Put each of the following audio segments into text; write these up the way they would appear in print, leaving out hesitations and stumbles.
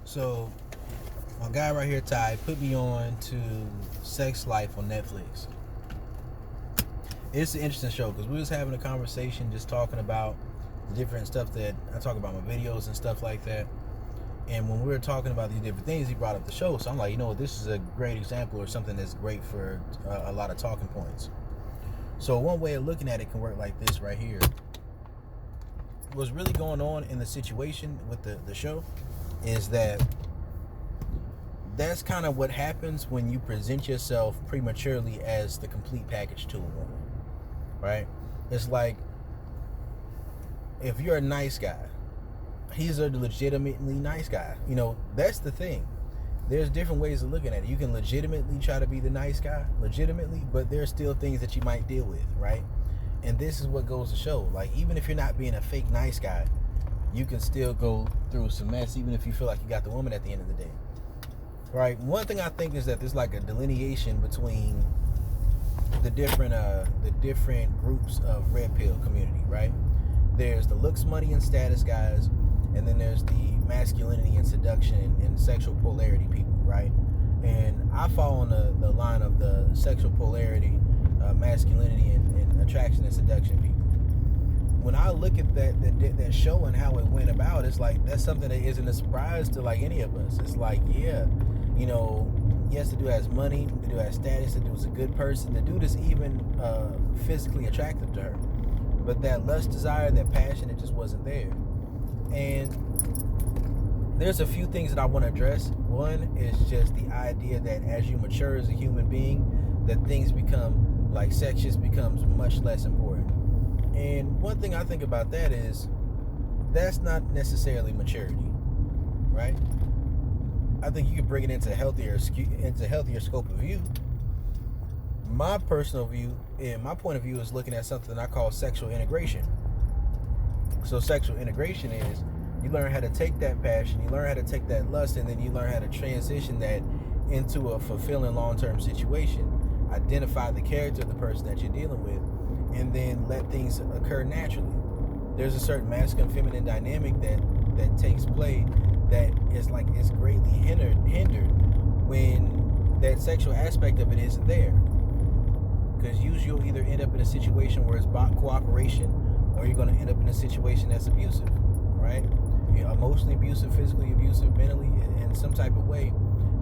So, my guy right here, Ty, put me on to Sex Life on Netflix. It's an interesting show because we was having a conversation just talking about different stuff that I talk about my videos and stuff like that. And when we were talking about these different things, he brought up the show. So I'm like, this is a great example or something that's great for a lot of talking points. So one way of looking at it can work like this right here. What's really going on in the situation with the show is that's kind of what happens when you present yourself prematurely as the complete package to a woman, right? It's like, if you're a nice guy, he's a legitimately nice guy. That's the thing. There's different ways of looking at it. You can legitimately try to be the nice guy, but there's still things that you might deal with, right? And this is what goes to show. Like, even if you're not being a fake nice guy, you can still go through some mess, even if you feel like you got the woman at the end of the day. Right? One thing I think is that there's like a delineation between the different groups of red pill community, right? There's the looks, money, and status guys, and then there's the masculinity and seduction and sexual polarity people, right? And I fall on the line of the sexual polarity, masculinity, and attraction and seduction people. When I look at that show and how it went about, it's like that's something that isn't a surprise to like any of us. It's like, yes, the dude has money, the dude has status, the dude's a good person, the dude is even physically attractive to her. But that lust, desire, that passion, it just wasn't there. And there's a few things that I want to address. One is just the idea that as you mature as a human being, that things become, like sex just becomes much less important. And one thing I think about that is that's not necessarily maturity, right? I think you can bring it into healthier scope of view. My personal view and my point of view is looking at something I call sexual integration. So sexual integration is you learn how to take that passion, you learn how to take that lust, and then you learn how to transition that into a fulfilling long-term situation. Identify the character of the person that you're dealing with, and then let things occur naturally. There's a certain masculine feminine dynamic that takes place that is like it's greatly hindered when that sexual aspect of it isn't there. Because usually you'll either end up in a situation where it's about cooperation, or you're going to end up in a situation that's abusive, right? Emotionally abusive, physically abusive, mentally, in some type of way.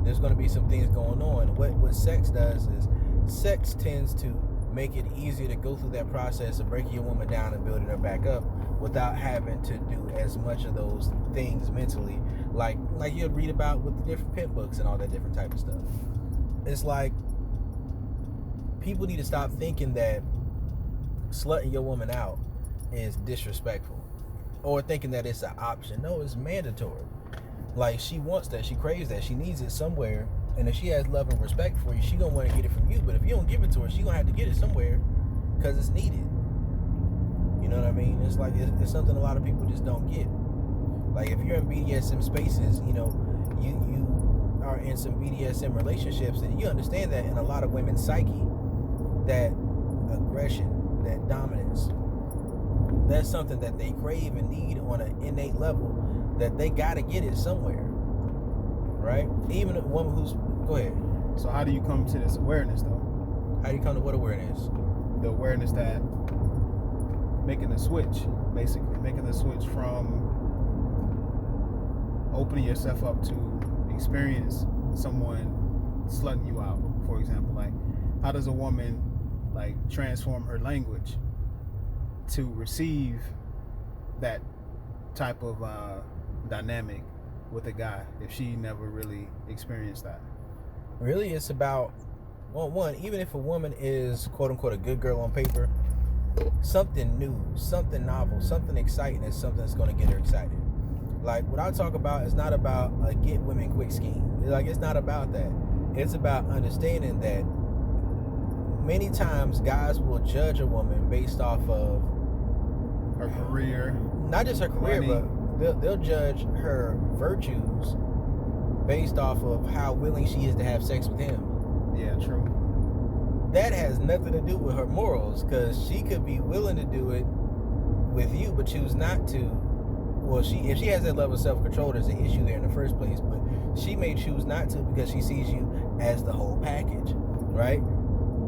There's going to be some things going on. What sex does is sex tends to make it easier to go through that process of breaking your woman down and building her back up without having to do as much of those things mentally, like you'll read about with the different pimp books and all that different type of stuff. It's like people need to stop thinking that slutting your woman out is disrespectful, or thinking that it's an option. No, it's mandatory. Like, she wants that, she craves that, she needs it somewhere. And if she has love and respect for you, she gonna want to get it from you. But if you don't give it to her, she gonna have to get it somewhere because it's needed. You know what I mean? It's like it's something a lot of people just don't get. Like, if you're in BDSM spaces, you are in some BDSM relationships, and you understand that in a lot of women's psyche, that aggression, that dominance, that's something that they crave and need on an innate level, that they gotta get it somewhere. Right? Even a woman who's... Go ahead. So how do you come to this awareness, though? How do you come to what awareness? The awareness that making the switch, basically. Making the switch from opening yourself up to experience someone slutting you out, for example. Like, how does a woman, like, transform her language to receive that type of dynamic with a guy if she never really experienced that? Really, it's about, well, one, even if a woman is quote unquote a good girl on paper, something new, something novel, something exciting is something that's going to get her excited. Like, what I talk about is not about a get women quick scheme. It's not about that. It's about understanding that many times guys will judge a woman based off of her career, not just her career, money. But they'll judge her virtues based off of how willing she is to have sex with him. Yeah, true. That has nothing to do with her morals, because she could be willing to do it with you but choose not to well, if she has that level of self-control, there's an issue there in the first place. But she may choose not to because she sees you as the whole package, right?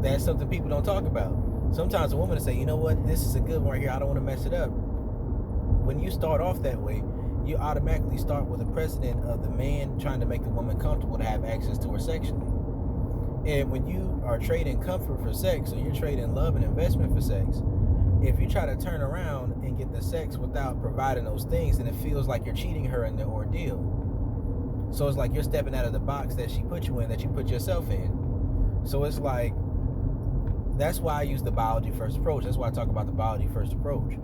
That's something people don't talk about. Sometimes a woman will say, you know what, this is a good one right here, I don't want to mess it up. When you start off that way, you automatically start with a precedent of the man trying to make the woman comfortable to have access to her sexually. And when you are trading comfort for sex, or you're trading love and investment for sex, if you try to turn around and get the sex without providing those things, then it feels like you're cheating her in the ordeal. So it's like you're stepping out of the box that she put you in, that you put yourself in. So it's like, that's why I use the biology first approach. That's why I talk about the biology first approach.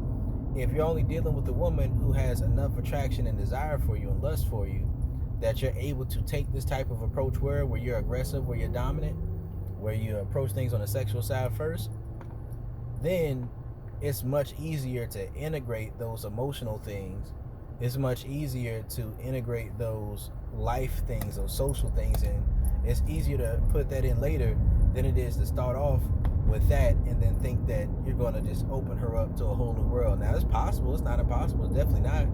If you're only dealing with a woman who has enough attraction and desire for you and lust for you, that you're able to take this type of approach where you're aggressive, where you're dominant, where you approach things on the sexual side first, then it's much easier to integrate those emotional things. It's much easier to integrate those life things, those social things in. It's easier to put that in later than it is to start off with that and then think that you're going to just open her up to a whole new world. Now, it's possible. It's not impossible. It's definitely not.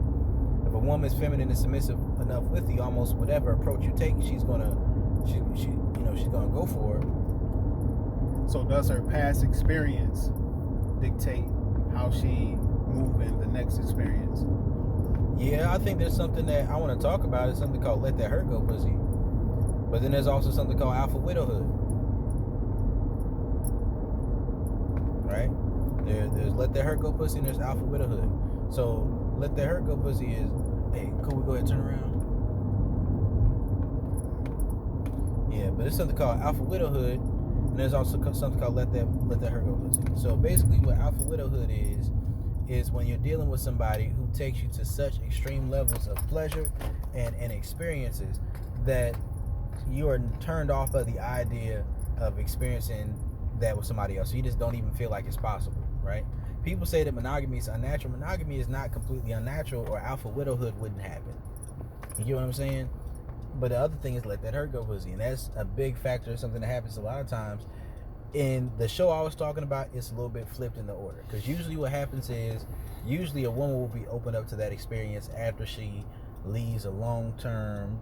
If a woman's feminine and submissive enough with you, almost whatever approach you take, she's gonna go for it. So does her past experience dictate how she move in the next experience? Yeah, I think there's something that I want to talk about. It's something called let that hurt go pussy. But then there's also something called alpha widowhood. Right? There's let that hurt go pussy and there's alpha widowhood. So let that hurt go pussy is, hey, could we go ahead and turn around? Yeah, but it's something called alpha widowhood, and there's also something called let that hurt go pussy. So basically what alpha widowhood is when you're dealing with somebody who takes you to such extreme levels of pleasure and experiences that you are turned off of the idea of experiencing that with somebody else. So you just don't even feel like it's possible, right? People say that monogamy is unnatural. Monogamy is not completely unnatural, or alpha widowhood wouldn't happen. You get what I'm saying? But the other thing is let that hurt go pussy, and that's a big factor, something that happens a lot of times. In the show I was talking about, it's a little bit flipped in the order, because usually what happens is, usually a woman will be open up to that experience after she leaves a long-term,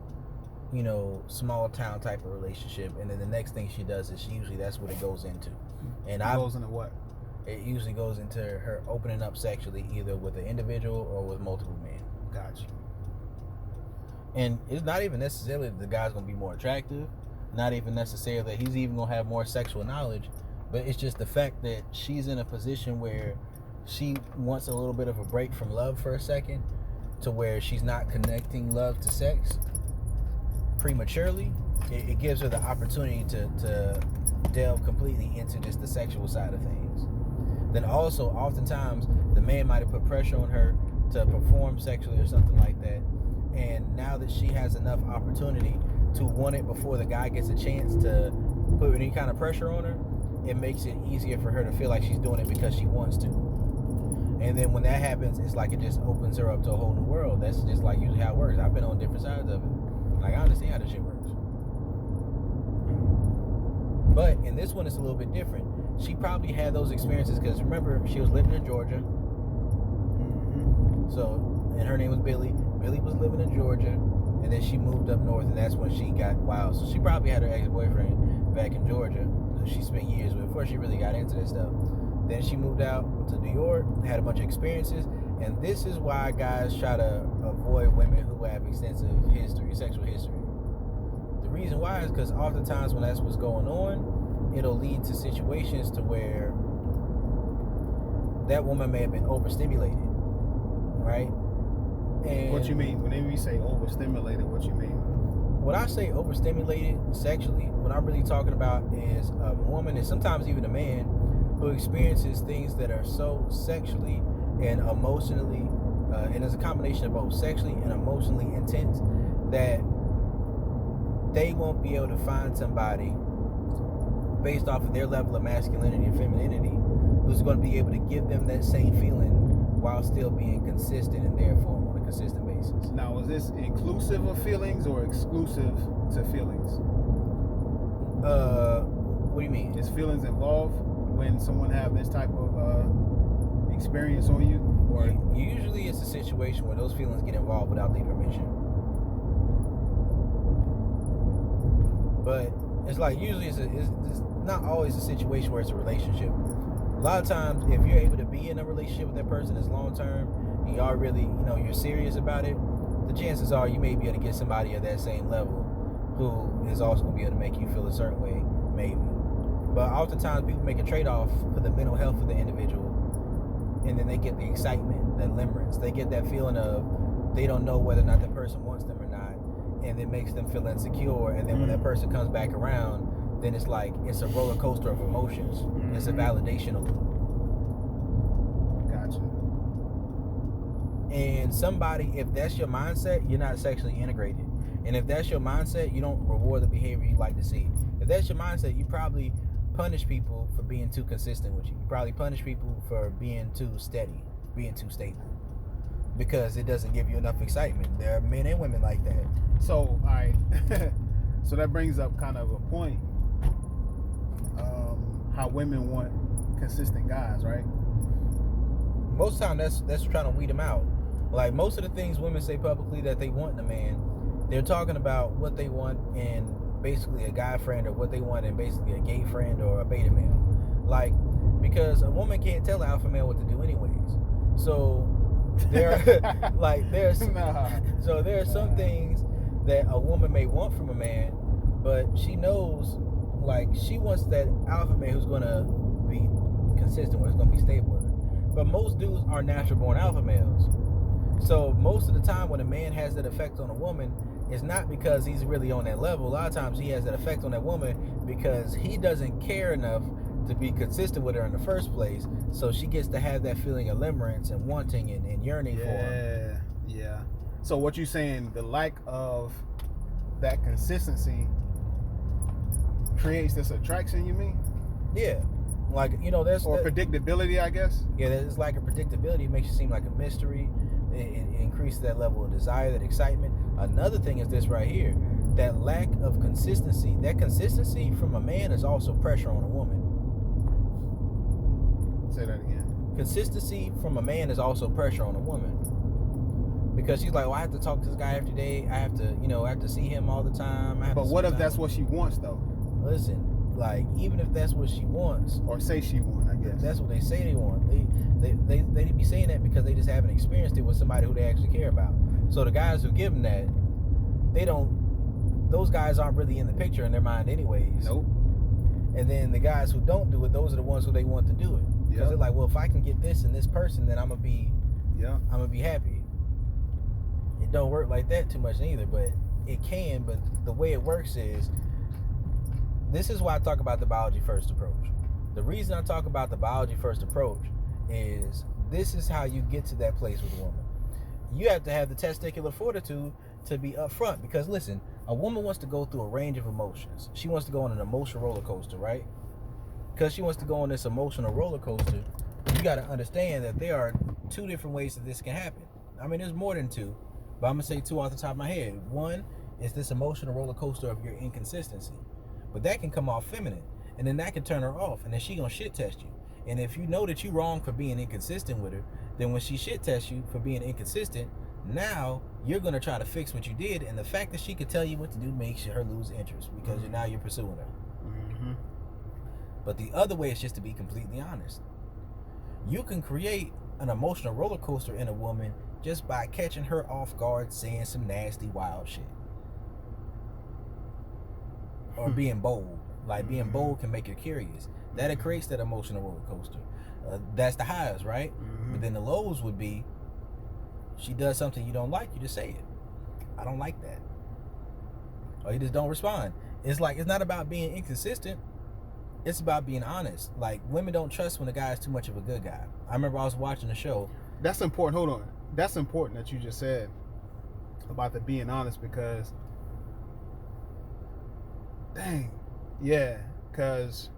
small town type of relationship, and then the next thing she does is that's what it goes into. And it goes into what? It usually goes into her opening up sexually, either with an individual or with multiple men. Gotcha. And it's not even necessarily that the guy's going to be more attractive, not even necessarily that he's even going to have more sexual knowledge, but it's just the fact that she's in a position where she wants a little bit of a break from love for a second, to where she's not connecting love to sex prematurely. It gives her the opportunity to delve completely into just the sexual side of things. Then also, oftentimes, the man might have put pressure on her to perform sexually or something like that. And now that she has enough opportunity to want it before the guy gets a chance to put any kind of pressure on her, it makes it easier for her to feel like she's doing it because she wants to. And then when that happens, it's like it just opens her up to a whole new world. That's just like usually how it works. I've been on different sides of it. Like, I understand how this shit works. But in this one, it's a little bit different. She probably had those experiences because, remember, she was living in Georgia. Mm-hmm. So, and her name was Billy. Billy was living in Georgia, and then she moved up north, and that's when she got wild. So she probably had her ex-boyfriend back in Georgia, who she spent years with before she really got into this stuff. Then she moved out to New York, had a bunch of experiences, and this is why guys try to avoid women who have extensive history, sexual history. The reason why is because oftentimes when that's what's going on, it'll lead to situations to where that woman may have been overstimulated, right? And what you mean? Whenever you say overstimulated, what you mean? When I say overstimulated sexually, what I'm really talking about is a woman, and sometimes even a man, who experiences things that are so sexually and emotionally, and it's a combination of both sexually and emotionally intense, that they won't be able to find somebody based off of their level of masculinity and femininity who's going to be able to give them that same feeling while still being consistent in their form on a consistent basis. Now, is this inclusive of feelings or exclusive to feelings? What do you mean? Is feelings involved when someone have this type of experience on you? Or usually it's a situation where those feelings get involved without their permission. But it's like usually it's not always a situation where it's a relationship. A lot of times, if you're able to be in a relationship with that person that's long term, and you are really, you're serious about it, the chances are you may be able to get somebody at that same level who is also going to be able to make you feel a certain way, maybe. But oftentimes people make a trade-off for the mental health of the individual, and then they get the excitement, the limerence. They get that feeling of they don't know whether or not that person wants them or not, and it makes them feel insecure. And then when that person comes back around, then it's like it's a roller coaster of emotions. It's a validational loop. Gotcha. And somebody, if that's your mindset, you're not sexually integrated. And if that's your mindset, you don't reward the behavior you like to see. If that's your mindset, you probably punish people for being too consistent with you. You probably punish people for being too steady, being too stable, because it doesn't give you enough excitement. There are men and women like that. So, all right. So that brings up kind of a point. How women want consistent guys, right? Most of the time, that's trying to weed them out. Like most of the things women say publicly that they want in a man, they're talking about what they want in basically a guy friend, or what they want in basically a gay friend or a beta male. Like, because a woman can't tell an alpha male what to do anyways. So there are some things that a woman may want from a man, but she knows, like, she wants that alpha male who's going to be consistent with, who's going to be stable with her. But most dudes are natural born alpha males. So most of the time when a man has that effect on a woman, it's not because he's really on that level. A lot of times he has that effect on that woman because he doesn't care enough to be consistent with her in the first place. So she gets to have that feeling of limerence and wanting and yearning for him. Yeah. So what you're saying, the lack of that consistency creates this attraction, you mean? Yeah. Like, there's... Or predictability, I guess? Yeah, there's like a predictability. It makes you seem like a mystery. It increases that level of desire, that excitement. Another thing is this right here. That lack of consistency. That consistency from a man is also pressure on a woman. Say that again. Consistency from a man is also pressure on a woman. Because she's like, well, I have to talk to this guy every day. I have to, I have to see him all the time. But what if that's what she wants, though? Listen, like, even if that's what she wants, or say she wants, I guess that's what they say they want. They be saying that because they just haven't experienced it with somebody who they actually care about. So the guys who give them that, those guys aren't really in the picture in their mind anyways. Nope. And then the guys who don't do it, those are the ones who they want to do it. Because they're like, well, if I can get this and this person, then I'm gonna be happy. It don't work like that too much either, but it can. But the way it works is, this is why I talk about the biology first approach. The reason I talk about the biology first approach is this is how you get to that place with a woman. You have to have the testicular fortitude to be upfront, because listen, a woman wants to go through a range of emotions. She wants to go on an emotional roller coaster, right? Because she wants to go on this emotional roller coaster, you got to understand that there are two different ways that this can happen. I mean, there's more than two, but I'm going to say two off the top of my head. One is this emotional roller coaster of your inconsistency. But that can come off feminine, and then that can turn her off, and then she gonna shit test you. And if you know that you wrong for being inconsistent with her, then when she shit tests you for being inconsistent, now you're gonna try to fix what you did, and the fact that she could tell you what to do makes her lose interest, because now you're pursuing her. Mm-hmm. But the other way is just to be completely honest. You can create an emotional roller coaster in a woman just by catching her off guard saying some nasty, wild shit. Or being bold. Like, being bold can make her curious. That it creates that emotional roller coaster. That's the highs, right? But then the lows would be, she does something you don't like, you just say it. I don't like that. Or you just don't respond. It's like, it's not about being inconsistent. It's about being honest. Like, women don't trust when a guy is too much of a good guy. I remember I was watching a show. That's important. Hold on. That's important that you just said about the being honest, because dang, yeah, because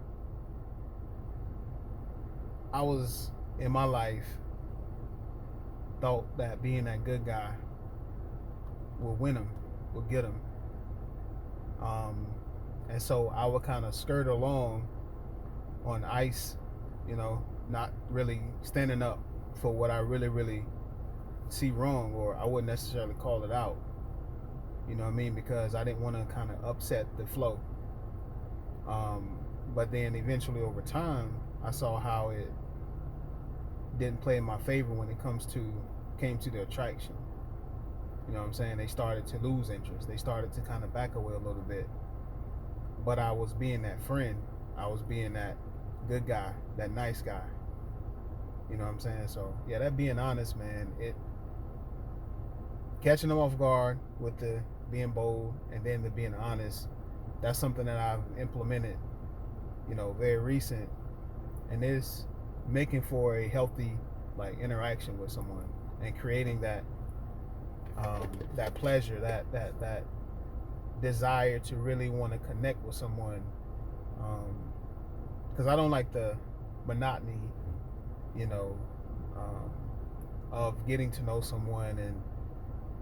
I was in my life thought that being that good guy will win him, will get him, and so I would kind of skirt along on ice, not really standing up for what I really, really see wrong, or I wouldn't necessarily call it out. You know what I mean? Because I didn't want to kind of upset the flow. But then eventually over time, I saw how it didn't play in my favor when it came to the attraction. You know what I'm saying? They started to lose interest. They started to kind of back away a little bit. But I was being that friend. I was being that good guy, that nice guy. You know what I'm saying? So yeah, that being honest, man, it catching them off guard with the being bold and then the being honest, that's something that I've implemented, you know, very recent, and it's making for a healthy like interaction with someone and creating that that pleasure, that desire to really want to connect with someone, because I don't like the monotony, you know, of getting to know someone and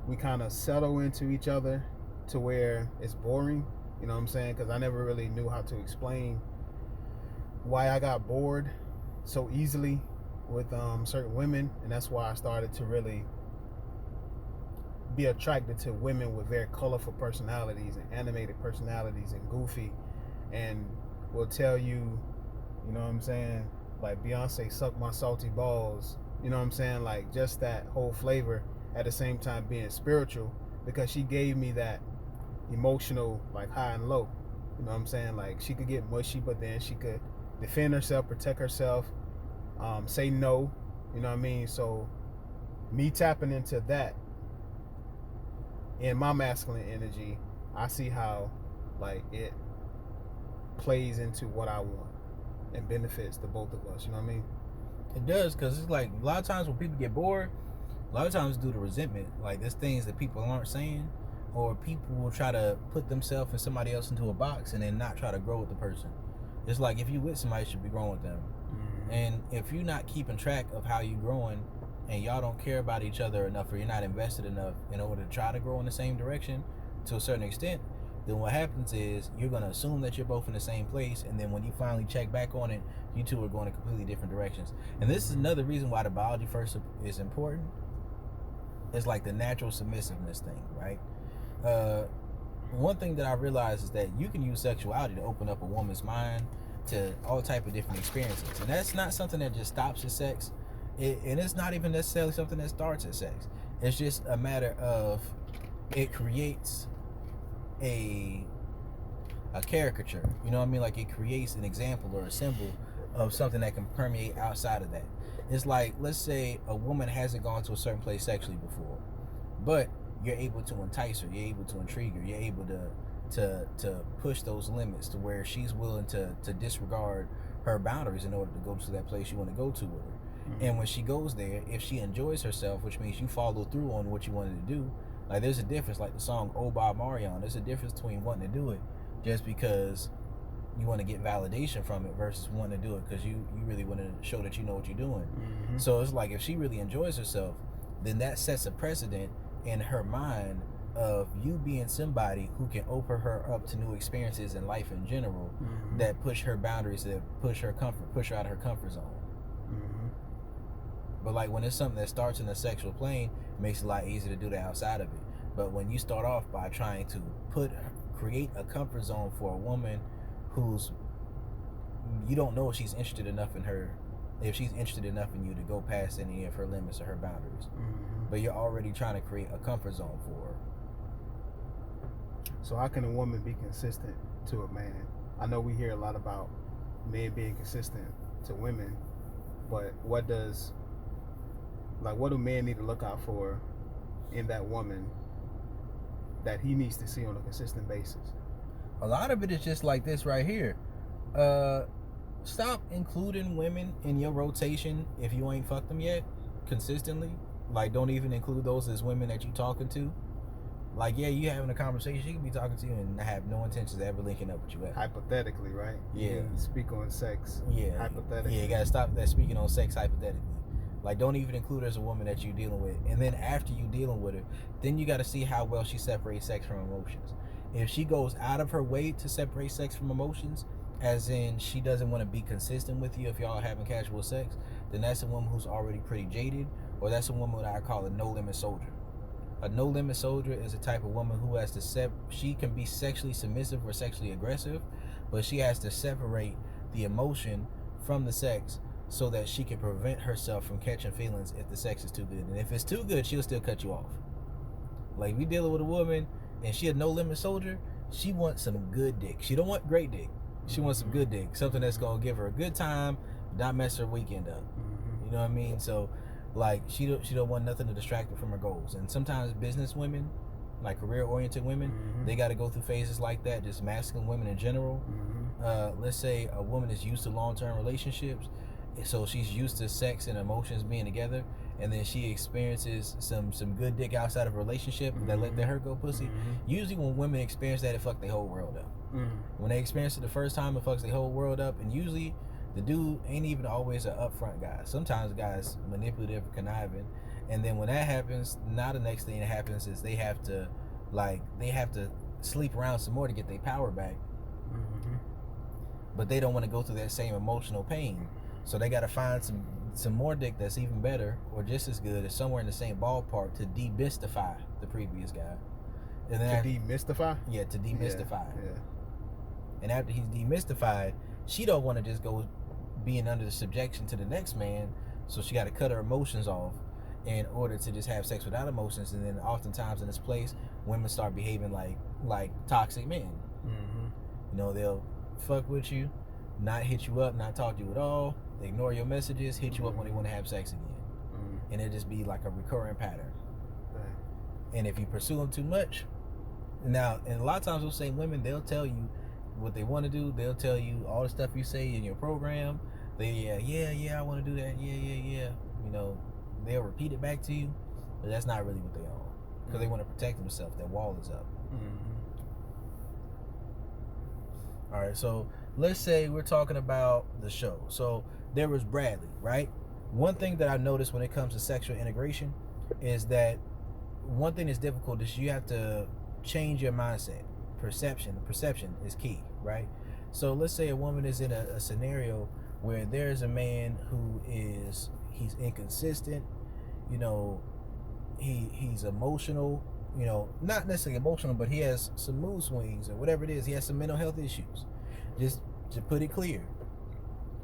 we kind of settle into each other to where it's boring. You know what I'm saying? Because I never really knew how to explain why I got bored so easily with certain women, and that's why I started to really be attracted to women with very colorful personalities and animated personalities and goofy, and will tell you, you know what I'm saying, like Beyonce, suck my salty balls. You know what I'm saying? Like just that whole flavor at the same time being spiritual, because she gave me that emotional like high and low. You know what I'm saying? Like she could get mushy, but then she could defend herself, protect herself, say no. You know what I mean? So me tapping into that in my masculine energy, I see how like it plays into what I want and benefits the both of us. You know what I mean? It does, because it's like a lot of times when people get bored, a lot of times due to resentment. Like there's things that people aren't saying, or people will try to put themselves and somebody else into a box and then not try to grow with the person. It's like if you with somebody, you should be growing with them. Mm-hmm. And if you're not keeping track of how you growing and y'all don't care about each other enough, or you're not invested enough in order to try to grow in the same direction to a certain extent, then what happens is you're going to assume that you're both in the same place, and then when you finally check back on it, you two are going in completely different directions. And this is another reason why the biology first is important. It's like the natural submissiveness thing, right? One thing that I realized is that you can use sexuality to open up a woman's mind to all type of different experiences, and that's not something that just stops at sex, and it's not even necessarily something that starts at sex. It's just a matter of it creates a caricature, you know what I mean? Like it creates an example or a symbol of something that can permeate outside of that. It's like, let's say a woman hasn't gone to a certain place sexually before, but you're able to entice her, you're able to intrigue her, you're able to push those limits to where she's willing to disregard her boundaries in order to go to that place you want to go to with her. Mm-hmm. And when she goes there, if she enjoys herself, which means you follow through on what you wanted to do, like there's a difference, like the song Oh Bob Marion, there's a difference between wanting to do it just because you want to get validation from it versus wanting to do it because you really want to show that you know what you're doing. Mm-hmm. So it's like if she really enjoys herself, then that sets a precedent in her mind of you being somebody who can open her up to new experiences in life in general, mm-hmm. that push her boundaries, that push her out of her comfort zone. Mm-hmm. But like when it's something that starts in the sexual plane, it makes it a lot easier to do that outside of it. But when you start off by trying to create a comfort zone for a woman who's, you don't know if she's interested enough in her, if she's interested enough in you to go past any of her limits or her boundaries. Mm-hmm. But you're already trying to create a comfort zone for her. So how can a woman be consistent to a man? I know we hear a lot about men being consistent to women, but what do men need to look out for in that woman that he needs to see on a consistent basis? A lot of it is just like this right here. Stop including women in your rotation if you ain't fucked them yet consistently. Like, don't even include those as women that you talking to. Like, yeah, you having a conversation, she can be talking to you and have no intentions of ever linking up with you. Hypothetically, right? Yeah. You speak on sex. Yeah. Hypothetically. Yeah, you gotta stop that speaking on sex hypothetically. Like, don't even include her as a woman that you're dealing with. And then after you dealing with her, then you gotta see how well she separates sex from emotions. If she goes out of her way to separate sex from emotions, as in she doesn't want to be consistent with you if y'all having casual sex, then that's a woman who's already pretty jaded, or that's a woman that I call a no-limit soldier. A no-limit soldier is a type of woman who has to she can be sexually submissive or sexually aggressive, but she has to separate the emotion from the sex so that she can prevent herself from catching feelings if the sex is too good. And if it's too good, she'll still cut you off. Like, we dealing with a woman and she a no-limit soldier, she wants some good dick. She don't want great dick. She wants some good dick, something that's gonna give her a good time, not mess her weekend up. You know what I mean? So, like, she don't want nothing to distract her from her goals. And sometimes business women, like career-oriented women, they got to go through phases like that. Just masculine women in general. Let's say a woman is used to long-term relationships, so she's used to sex and emotions being together, and then she experiences some good dick outside of a relationship that let her go pussy. Usually when women experience that, it fucks their whole world up. When they experience it the first time, it fucks their whole world up. And usually the dude ain't even always an upfront guy. Sometimes the guy's manipulative, conniving, and then when that happens, now the next thing that happens is they have to sleep around some more to get their power back. But they don't want to go through that same emotional pain, so they got to find some more dick that's even better or just as good, or somewhere in the same ballpark, to demystify the previous guy. And then demystify? Yeah, to demystify. Yeah. And after he's demystified, she don't want to just go being under the subjection to the next man, so she got to cut her emotions off in order to just have sex without emotions. And then oftentimes in this place, women start behaving like toxic men. You know, they'll fuck with you, not hit you up, not talk to you at all, ignore your messages, hit you up when they want to have sex again. And it just be like a recurring pattern. And if you pursue them too much, now, and a lot of times those same women, they'll tell you what they want to do. They'll tell you all the stuff you say in your program. They I want to do that, yeah. You know, they'll repeat it back to you, but that's not really what they are, because they want to protect themselves. Their wall is up. All right, so let's say we're talking about the show. So there was Bradley, right? One thing that I noticed when it comes to sexual integration is that one thing that's difficult is you have to change your mindset. Perception is key, right? So let's say a woman is in a scenario where there's a man who he's inconsistent, you know, he's emotional, you know, not necessarily emotional, but he has some mood swings or whatever it is. He has some mental health issues. Just to put it clear.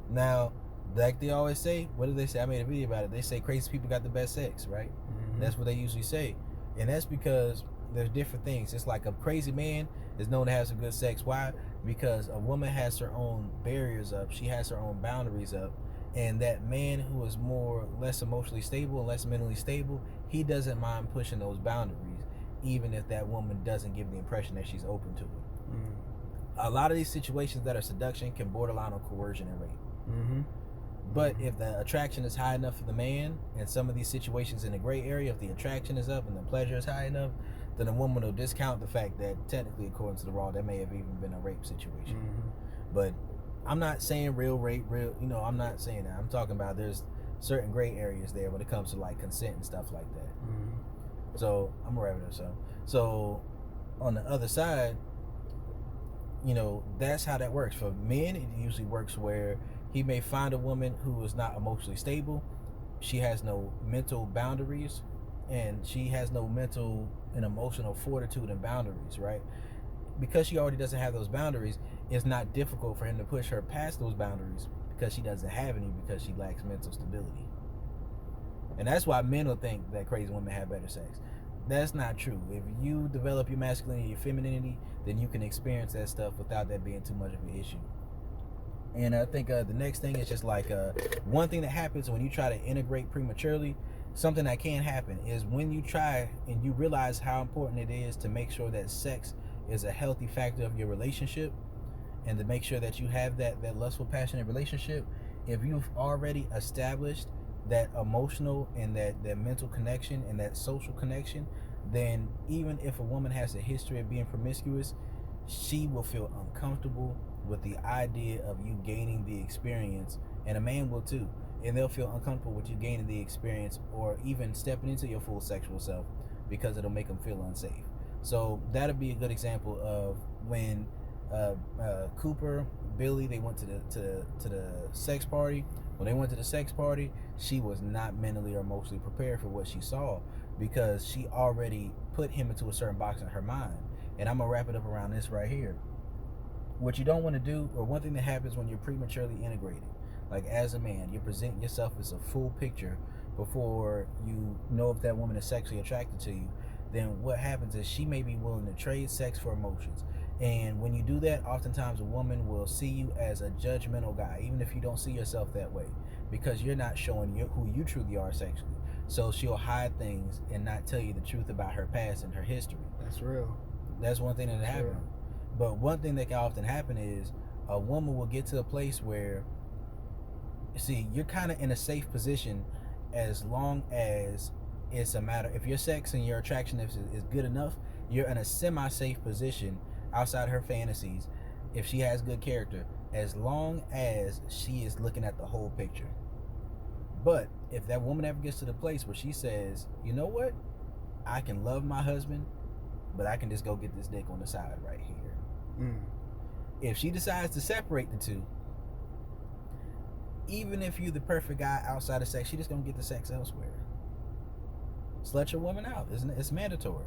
Now, like they always say, what do they say? I made a video about it. They say crazy people got the best sex, right? That's what they usually say. And that's because there's different things. It's like a crazy man is known to have some good sex. Why? Because a woman has her own barriers up. She has her own boundaries up. And that man who is less emotionally stable and less mentally stable, he doesn't mind pushing those boundaries, even if that woman doesn't give the impression that she's open to it. A lot of these situations that are seduction can borderline on coercion and rape. But if the attraction is high enough for the man, and some of these situations in the gray area, if the attraction is up and the pleasure is high enough, then a woman will discount the fact that technically, according to the law, that may have even been a rape situation. But I'm not saying real rape, I'm not saying that. I'm talking about there's certain gray areas there when it comes to like consent and stuff like that. So I'm gonna wrap it up. So on the other side, you know, that's how that works. For men, it usually works where he may find a woman who is not emotionally stable. She has no mental boundaries, and she has no mental and emotional fortitude and boundaries, right? Because she already doesn't have those boundaries, it's not difficult for him to push her past those boundaries, because she doesn't have any, because she lacks mental stability. And that's why men will think that crazy women have better sex. That's not true. If you develop your masculinity, your femininity, then you can experience that stuff without that being too much of an issue. And I think the next thing is just like one thing that happens when you try to integrate prematurely. Something that can happen is when you try and you realize how important it is to make sure that sex is a healthy factor of your relationship, and to make sure that you have that lustful, passionate relationship. If you've already established that emotional and that mental connection and that social connection, then even if a woman has a history of being promiscuous, she will feel uncomfortable with the idea of you gaining the experience, and a man will too. And they'll feel uncomfortable with you gaining the experience or even stepping into your full sexual self, because it'll make them feel unsafe. So that'll be a good example of when Cooper, Billy, they went to the sex party. When they went to the sex party, she was not mentally or emotionally prepared for what she saw, because she already put him into a certain box in her mind. And I'm gonna wrap it up around this right here. What you don't want to do, or one thing that happens when you're prematurely integrated, like as a man, you present yourself as a full picture before you know if that woman is sexually attracted to you. Then what happens is she may be willing to trade sex for emotions. And when you do that, oftentimes a woman will see you as a judgmental guy, even if you don't see yourself that way, because you're not showing who you truly are sexually. So she'll hide things and not tell you the truth about her past and her history. That's real. That's one thing that happens. But one thing that can often happen is a woman will get to a place where, see, you're kind of in a safe position as long as it's a matter, if your sex and your attraction is good enough, you're in a semi-safe position outside her fantasies, if she has good character, as long as she is looking at the whole picture. But if that woman ever gets to the place where she says, you know what, I can love my husband, but I can just go get this dick on the side right here. If she decides to separate the two, even if you're the perfect guy outside of sex, she just gonna get the sex elsewhere. Slut your woman out, isn't it? It's mandatory.